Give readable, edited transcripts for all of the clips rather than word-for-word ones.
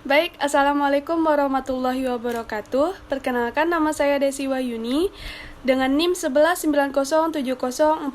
Baik, Assalamualaikum warahmatullahi wabarakatuh. Perkenalkan, nama saya Desi Wayuni dengan NIM 11907047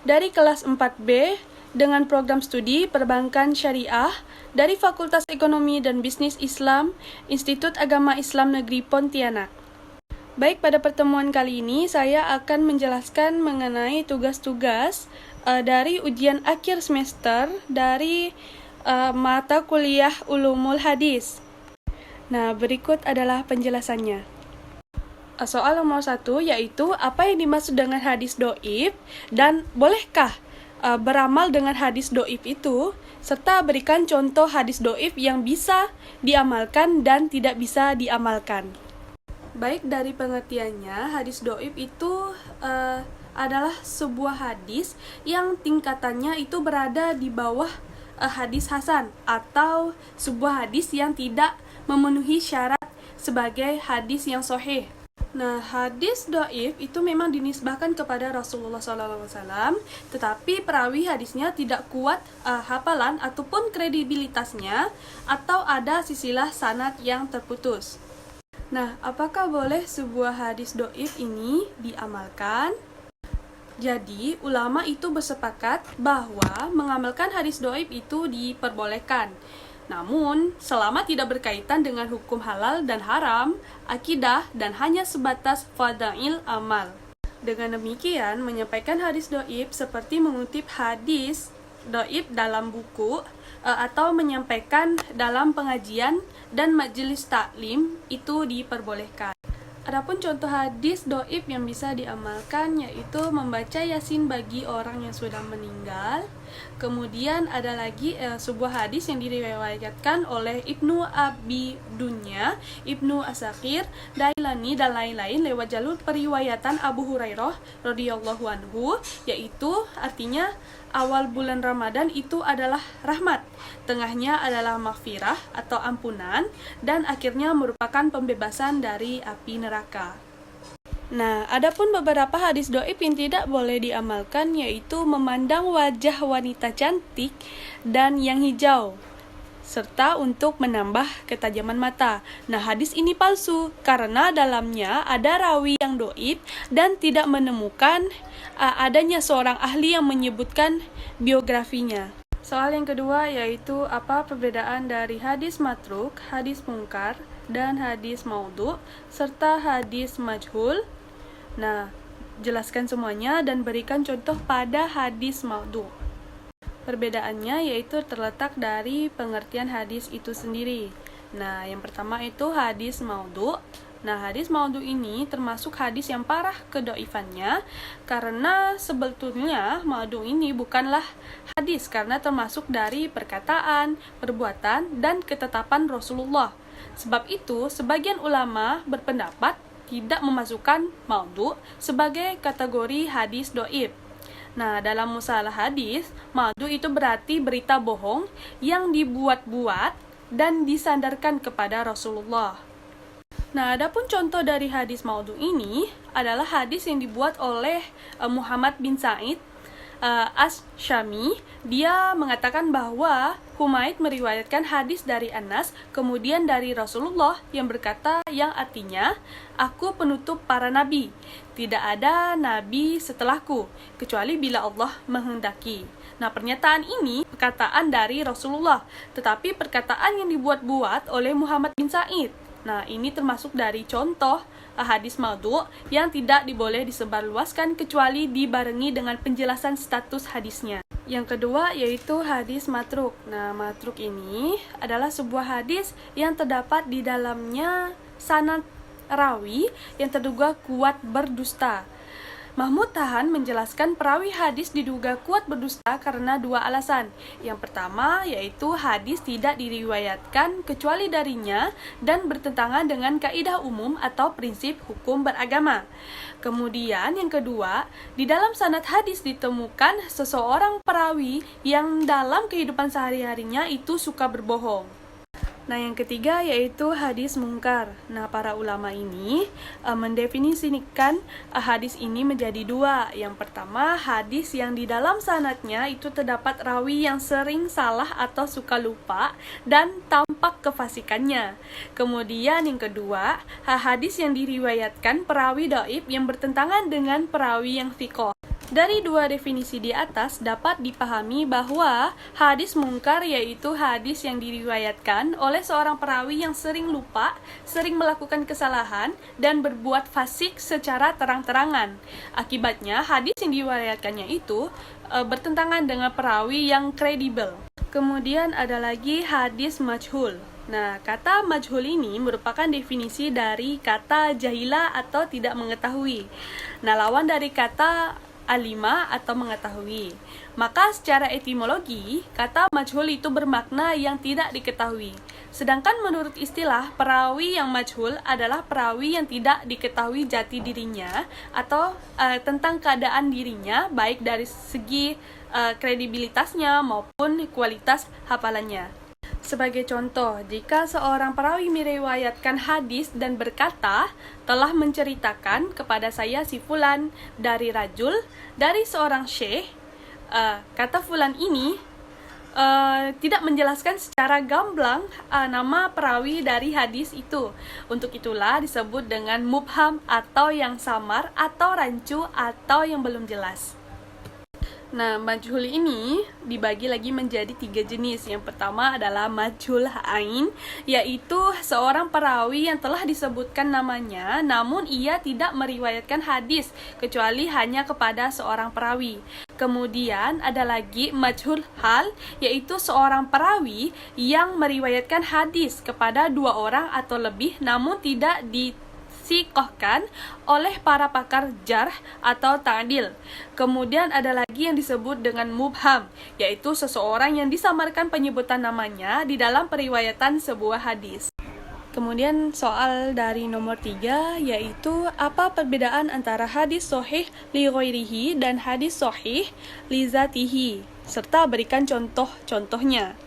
dari kelas 4B dengan program studi Perbankan Syariah dari Fakultas Ekonomi dan Bisnis Islam, Institut Agama Islam Negeri Pontianak. Baik, pada pertemuan kali ini saya akan menjelaskan mengenai tugas-tugas dari ujian akhir semester dari mata kuliah Ulumul Hadis. Nah, berikut adalah penjelasannya. Soal nomor 1 yaitu apa yang dimaksud dengan hadis do'if dan bolehkah beramal dengan hadis do'if itu, serta berikan contoh hadis do'if yang bisa diamalkan dan tidak bisa diamalkan. Baik, dari pengertiannya, hadis do'if itu adalah sebuah hadis yang tingkatannya itu berada di bawah hadis hasan atau sebuah hadis yang tidak memenuhi syarat sebagai hadis yang sahih. Nah, hadis do'if itu memang dinisbahkan kepada Rasulullah SAW, tetapi perawi hadisnya tidak kuat hafalan ataupun kredibilitasnya, atau ada silsilah sanad yang terputus. Nah, apakah boleh sebuah hadis do'if ini diamalkan? Jadi, ulama itu bersepakat bahwa mengamalkan hadis do'if itu diperbolehkan. Namun, selama tidak berkaitan dengan hukum halal dan haram, akidah, dan hanya sebatas fadail amal. Dengan demikian, menyampaikan hadis do'if seperti mengutip hadis do'if dalam buku atau menyampaikan dalam pengajian dan majelis taklim itu diperbolehkan. Adapun contoh hadis do'if yang bisa diamalkan yaitu membaca Yasin bagi orang yang sudah meninggal. Kemudian ada lagi sebuah hadis yang diriwayatkan oleh Ibnu Abi Dunya, Ibnu Asakir, Dailani dan lain-lain lewat jalur periwayatan Abu Hurairah radhiyallahu anhu, yaitu artinya awal bulan Ramadan itu adalah rahmat, tengahnya adalah maghfirah atau ampunan, dan akhirnya merupakan pembebasan dari api neraka. Nah, adapun beberapa hadis do'if yang tidak boleh diamalkan yaitu memandang wajah wanita cantik dan yang hijau, serta untuk menambah ketajaman mata. Nah, hadis ini palsu karena dalamnya ada rawi yang do'if dan tidak menemukan adanya seorang ahli yang menyebutkan biografinya. Soal yang kedua yaitu apa perbedaan dari hadis matruk, hadis mungkar, dan hadis maudhu, serta hadis majhul. Nah, jelaskan semuanya dan berikan contoh pada hadis maudhu. Perbedaannya yaitu terletak dari pengertian hadis itu sendiri. Nah, yang pertama itu hadis maudhu. Nah, hadis maudhu ini termasuk hadis yang parah kedoifannya karena sebetulnya maudhu ini bukanlah hadis karena termasuk dari perkataan, perbuatan, dan ketetapan Rasulullah. Sebab itu, sebagian ulama berpendapat tidak memasukkan maudhu sebagai kategori hadis do'if. Nah, dalam musalah hadis, maudhu itu berarti berita bohong yang dibuat-buat dan disandarkan kepada Rasulullah. Nah, adapun contoh dari hadis maudhu ini adalah hadis yang dibuat oleh Muhammad bin Sa'id Asy-Syami. Dia mengatakan bahwa Humaid meriwayatkan hadis dari Anas, kemudian dari Rasulullah yang berkata yang artinya, "Aku penutup para nabi. Tidak ada nabi setelahku, kecuali bila Allah menghendaki." Nah, pernyataan ini perkataan dari Rasulullah, tetapi perkataan yang dibuat-buat oleh Muhammad bin Sa'id. Nah, ini termasuk dari contoh hadis maudhu yang tidak diboleh disebarluaskan kecuali dibarengi dengan penjelasan status hadisnya. Yang kedua yaitu hadis matruk. Nah, matruk ini adalah sebuah hadis yang terdapat di dalamnya sanad rawi yang terduga kuat berdusta. Mahmud Tahan menjelaskan perawi hadis diduga kuat berdusta karena dua alasan. Yang pertama yaitu hadis tidak diriwayatkan kecuali darinya dan bertentangan dengan kaidah umum atau prinsip hukum beragama. Kemudian yang kedua, di dalam sanad hadis ditemukan seseorang perawi yang dalam kehidupan sehari-harinya itu suka berbohong. Nah, yang ketiga yaitu hadis mungkar. Nah, para ulama ini mendefinisikan hadis ini menjadi dua. Yang pertama, hadis yang di dalam sanadnya itu terdapat rawi yang sering salah atau suka lupa dan tampak kefasikannya. Kemudian yang kedua, hadis yang diriwayatkan perawi dhaif yang bertentangan dengan perawi yang thiqah. Dari dua definisi di atas dapat dipahami bahwa hadis mungkar yaitu hadis yang diriwayatkan oleh seorang perawi yang sering lupa, sering melakukan kesalahan, dan berbuat fasik secara terang-terangan. Akibatnya, hadis yang diriwayatkannya itu bertentangan dengan perawi yang kredibel. Kemudian ada lagi hadis majhul. Nah, kata majhul ini merupakan definisi dari kata jahila atau tidak mengetahui. Nah, lawan dari kata alima atau mengetahui. Maka secara etimologi, kata majhul itu bermakna yang tidak diketahui. Sedangkan menurut istilah, perawi yang majhul adalah perawi yang tidak diketahui jati dirinya atau tentang keadaan dirinya, baik dari segi kredibilitasnya maupun kualitas hafalannya. Sebagai contoh, jika seorang perawi meriwayatkan hadis dan berkata, telah menceritakan kepada saya si fulan dari rajul, dari seorang syekh, kata fulan ini tidak menjelaskan secara gamblang nama perawi dari hadis itu. Untuk itulah disebut dengan mubham atau yang samar atau rancu atau yang belum jelas. Nah, majhul ini dibagi lagi menjadi 3 jenis. Yang pertama adalah majhul ain, yaitu seorang perawi yang telah disebutkan namanya, namun ia tidak meriwayatkan hadis, kecuali hanya kepada seorang perawi. Kemudian ada lagi majhul hal, yaitu seorang perawi yang meriwayatkan hadis kepada 2 orang atau lebih, namun tidak disikohkan oleh para pakar jarh atau ta'dil. Kemudian ada lagi yang disebut dengan mubham, yaitu seseorang yang disamarkan penyebutan namanya di dalam periwayatan sebuah hadis. Kemudian soal dari nomor 3, yaitu apa perbedaan antara hadis sahih li ghairihi dan hadis sahih li zatihi, serta berikan contoh-contohnya.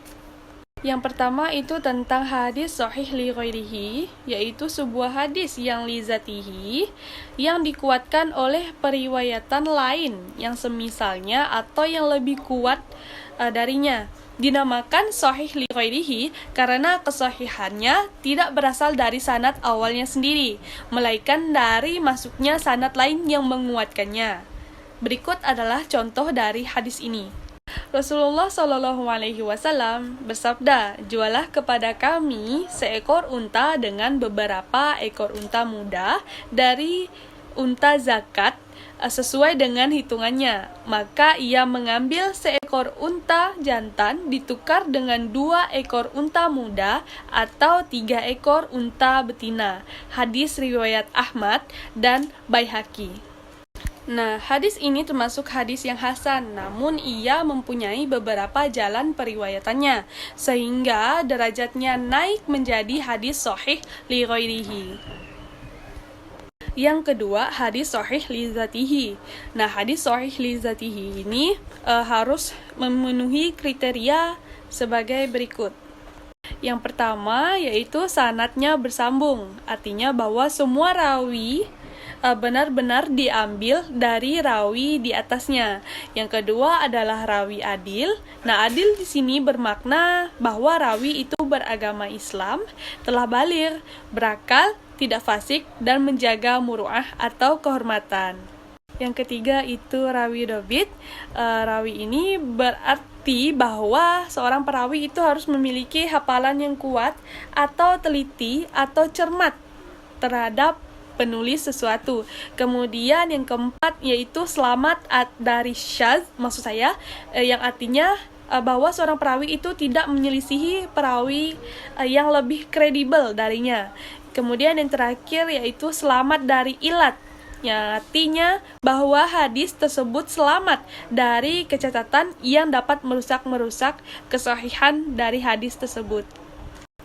Yang pertama itu tentang hadis sahih li ghairihi, yaitu sebuah hadis yang li zatihi yang dikuatkan oleh periwayatan lain yang semisalnya atau yang lebih kuat darinya. Dinamakan sahih li ghairihi karena kesahihannya tidak berasal dari sanad awalnya sendiri, melainkan dari masuknya sanad lain yang menguatkannya. Berikut adalah contoh dari hadis ini. Rasulullah Shallallahu Alaihi Wasallam bersabda, jualah kepada kami seekor unta dengan beberapa ekor unta muda dari unta zakat sesuai dengan hitungannya. Maka ia mengambil seekor unta jantan ditukar dengan 2 ekor unta muda atau 3 ekor unta betina. Hadis riwayat Ahmad dan Baihaqi. Nah, hadis ini termasuk hadis yang hasan, namun ia mempunyai beberapa jalan periwayatannya, sehingga derajatnya naik menjadi hadis sahih li ghairihi. Yang kedua, hadis sahih li zatihi. Nah, hadis sahih li zatihi ini harus memenuhi kriteria sebagai berikut. Yang pertama, yaitu sanadnya bersambung, artinya bahwa semua rawi benar-benar diambil dari rawi di atasnya. Yang kedua adalah rawi adil. Nah, adil di sini bermakna bahwa rawi itu beragama Islam, telah baligh, berakal, tidak fasik, dan menjaga muru'ah atau kehormatan. Yang ketiga itu rawi dhabit. Rawi ini berarti bahwa seorang perawi itu harus memiliki hafalan yang kuat atau teliti atau cermat terhadap penulis sesuatu. Kemudian yang keempat yaitu selamat dari syadz, maksud saya yang artinya bahwa seorang perawi itu tidak menyelisihi perawi yang lebih kredibel darinya. Kemudian yang terakhir yaitu selamat dari ilat, yang artinya bahwa hadis tersebut selamat dari kecacatan yang dapat merusak kesahihan dari hadis tersebut.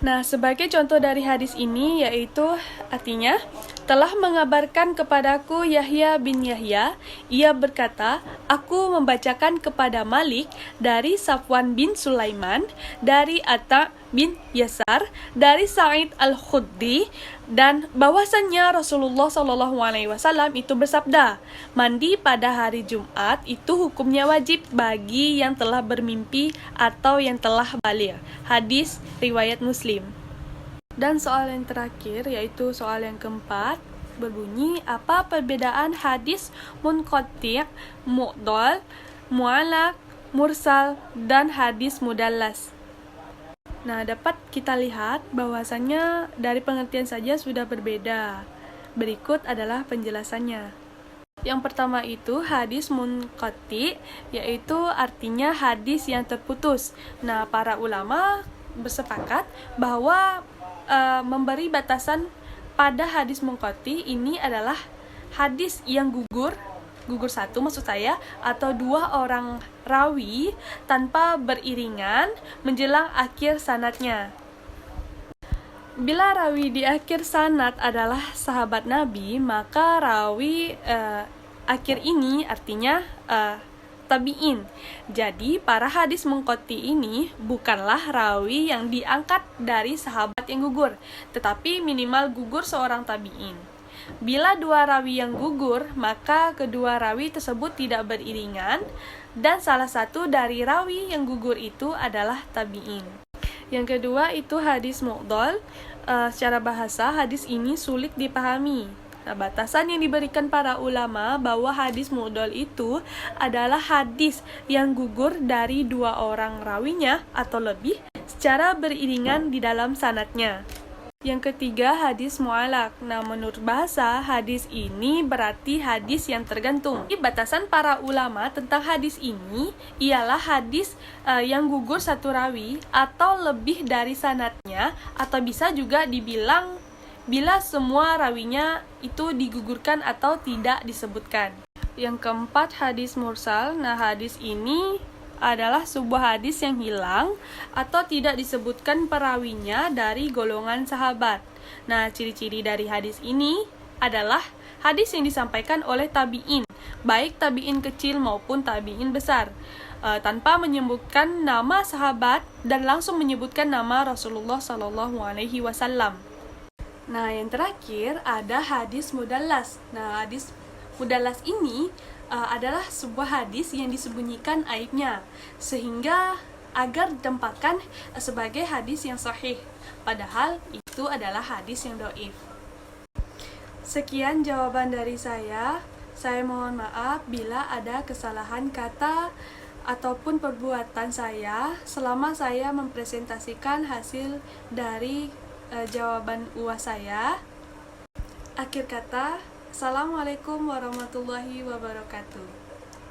Nah, sebagai contoh dari hadis ini yaitu artinya telah mengabarkan kepadaku Yahya bin Yahya, ia berkata, aku membacakan kepada Malik dari Safwan bin Sulaiman, dari Atta bin Yasar, dari Sa'id al-Khudri, dan bahwasannya Rasulullah SAW itu bersabda, mandi pada hari Jumat itu hukumnya wajib bagi yang telah bermimpi atau yang telah baligh. Hadis riwayat Muslim. Dan soal yang terakhir, yaitu soal yang keempat, berbunyi, apa perbedaan hadis munqati', mu'dal, mu'allaq, mursal, dan hadis mudallas? Nah, dapat kita lihat bahwasannya dari pengertian saja sudah berbeda. Berikut adalah penjelasannya. Yang pertama itu hadis munqati', yaitu artinya hadis yang terputus. Nah, para ulama bersepakat bahwa memberi batasan pada hadis munqati ini adalah hadis yang gugur satu maksud saya, atau dua orang rawi tanpa beriringan menjelang akhir sanadnya. Bila rawi di akhir sanad adalah sahabat Nabi, maka rawi akhir ini artinya tabi'in. Jadi, para hadis munqati ini bukanlah rawi yang diangkat dari sahabat yang gugur, tetapi minimal gugur seorang tabi'in. Bila dua rawi yang gugur, maka kedua rawi tersebut tidak beriringan, dan salah satu dari rawi yang gugur itu adalah tabi'in. Yang kedua itu hadis mu'dal. Secara bahasa, hadis ini sulit dipahami. Nah, batasan yang diberikan para ulama bahwa hadis mu'dal itu adalah hadis yang gugur dari dua orang rawinya atau lebih secara beriringan di dalam sanadnya. Yang ketiga, hadis mu'allaq. Nah, menurut bahasa, hadis ini berarti hadis yang tergantung. Batasan para ulama tentang hadis ini ialah hadis yang gugur satu rawi atau lebih dari sanadnya, atau bisa juga dibilang bila semua rawinya itu digugurkan atau tidak disebutkan. Yang keempat, hadis mursal. Nah, hadis ini adalah sebuah hadis yang hilang atau tidak disebutkan perawinya dari golongan sahabat. Nah, ciri-ciri dari hadis ini adalah hadis yang disampaikan oleh tabi'in, baik tabi'in kecil maupun tabi'in besar, tanpa menyebutkan nama sahabat dan langsung menyebutkan nama Rasulullah SAW. Nah, yang terakhir ada hadis mudallas. Nah, hadis mudallas ini adalah sebuah hadis yang disembunyikan aibnya, sehingga agar ditempatkan sebagai hadis yang sahih, padahal itu adalah hadis yang dhaif. Sekian jawaban dari saya. Saya mohon maaf bila ada kesalahan kata ataupun perbuatan saya selama saya mempresentasikan hasil dari jawaban UAS saya. Akhir kata, Assalamualaikum warahmatullahi wabarakatuh.